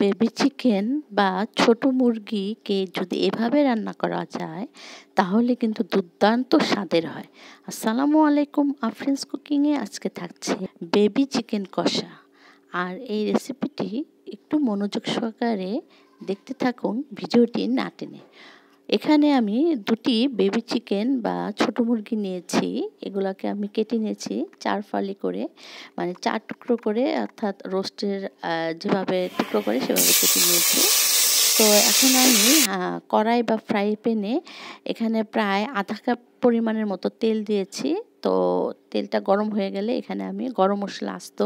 Baby chicken বা ছোট মুরগিকে যদি এভাবে রান্না করা যায় তাহলে কিন্তু দুর্দান্ত স্বাদের হয়। আসসালামু আলাইকুম, আফরিনস কুকিংয়ে আজকে থাকছে বেবি চিকেন কষা। আর এই রেসিপিটি একটু মনোযোগ সহকারে দেখতে থাকুন, ভিডিওটি না টেনে। এখানে আমি দুটি বেবি চিকেন বা ছোট মুরগি নিয়েছি। এগুলোকে আমি কেটে নিয়েছি 4 ফালি করে, মানে 4 টুকরো করে, অর্থাৎ রোস্টের যেভাবে টুকরো করে সেভাবে কেটে নিয়েছি। তো এখন আমি কড়াই বা ফ্রাই প্যানে এখানে প্রায় আধা কাপ পরিমাণের মতো তেল দিয়েছি। তো তেলটা গরম হয়ে গেলে এখানে আমি গরম মশলা আস্ত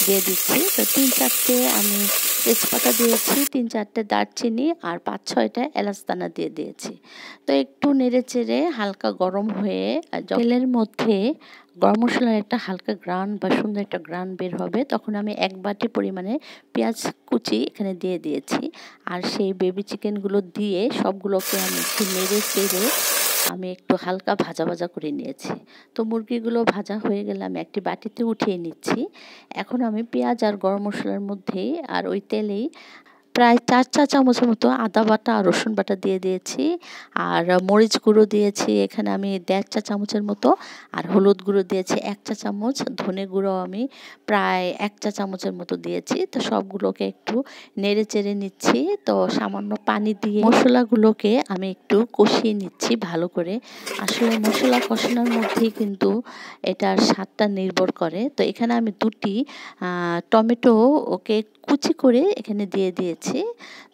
দিয়ে দিচ্ছি। তো 3-4টে আমি তেজপাতা দিয়েছি, 3-4টে দারচিনি আর 5-6টা এলাচ দানা দিয়ে দিয়েছি। তো একটু নেড়ে চেড়ে হালকা গরম হয়ে তেলের মধ্যে গরম মশলার একটা হালকা গ্রান বা সুন্দর একটা গ্রান বের হবে, তখন আমি 1 বাটি পরিমাণে পেঁয়াজ কুচি এখানে দিয়ে দিয়েছি। আর সেই বেবি চিকেনগুলো দিয়ে সবগুলোকে আমি একটু নেড়ে চেড়ে আমি একটু হালকা ভাজা ভাজা করে নিয়েছি। তো মুরগিগুলো ভাজা হয়ে গেলে আমি একটি বাটিতে উঠিয়ে নিচ্ছি। এখন আমি পেঁয়াজ আর গরম মশলার মধ্যেই আর ওই তেলেই প্রায় 4 চা চামচের মতো আদা বাটা আর রসুন বাটা দিয়ে দিয়েছি। আর মরিচ গুঁড়ো দিয়েছি এখানে আমি 1.5 চা চামচের মতো, আর হলুদ গুঁড়ো দিয়েছি 1 চা চামচ, ধনে গুঁড়ো আমি প্রায় 1 চা চামচের মতো দিয়েছি। তো সবগুলোকে একটু নেড়ে চেড়ে নিচ্ছি। তো সামান্য পানি দিয়ে মশলাগুলোকে আমি একটু কষিয়ে নিচ্ছি ভালো করে। আসলে মশলা কষানোর মধ্যেই কিন্তু এটার স্বাদটা নির্ভর করে। তো এখানে আমি দুটি টমেটো ওকে কুচি করে এখানে দিয়ে দিয়েছি।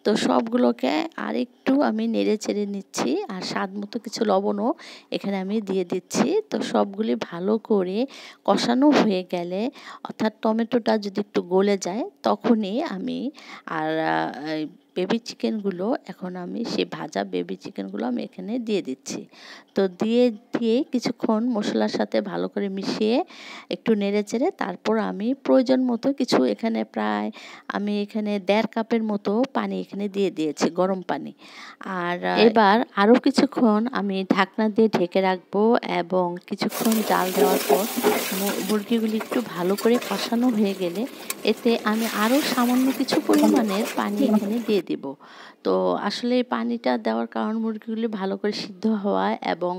তো সবগুলোকে আরেকটু আমি নেড়ে চেড়ে নিচ্ছি, আর স্বাদ মতো কিছু লবণও এখানে আমি দিয়ে দিচ্ছি। তো সবগুলি ভালো করে কষানো হয়ে গেলে, অর্থাৎ টমেটোটা যদি একটু গলে যায়, তখনই আমি আর বেবি চিকেনগুলো এখন আমি সেই ভাজা বেবি চিকেনগুলো আমি এখানে দিয়ে দিচ্ছি। তো দিয়ে কিছুক্ষণ মশলার সাথে ভালো করে মিশিয়ে একটু নেড়ে চেড়ে তারপর আমি প্রয়োজন মতো কিছু এখানে প্রায় আমি এখানে 1.5 কাপের মতো পানি এখানে দিয়ে দিয়েছি, গরম পানি। আর এবার আরও কিছুক্ষণ আমি ঢাকনা দিয়ে ঢেকে রাখবো, এবং কিছুক্ষণ জাল দেওয়ার পর মুরগিগুলি একটু ভালো করে কষানো হয়ে গেলে এতে আমি আরও সামান্য কিছু পরিমাণের পানি এখানে দিয়ে দিব। তো আসলে এই পানিটা দেওয়ার কারণ মুরগিগুলি ভালো করে সিদ্ধ হওয়া এবং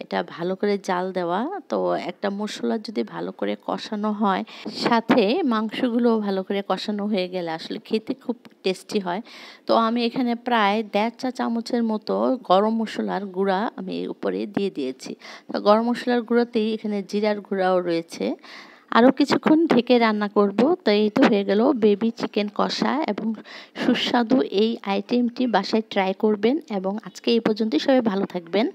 এটা ভালো করে জাল দেওয়া। তো একটা মশলা যদি ভালো করে কষানো হয়, সাথে মাংসগুলো ভালো করে কষানো হয়ে গেলে আসলে খেতে খুব টেস্টি হয়। তো আমি এখানে প্রায় 1.5 চা চামচের মতো গরম মশলার গুঁড়া আমি উপরে দিয়ে দিয়েছি। তো গরম মশলার গুঁড়োতেই এখানে জিরার গুঁড়াও রয়েছে। আরও কিছুক্ষণ ঢেকে রান্না করব। তো এই তো হয়ে গেল বেবি চিকেন কষা, এবং সুস্বাদু এই আইটেমটি বাসায় ট্রাই করবেন। এবং আজকে এই পর্যন্তই, সবাই ভালো থাকবেন।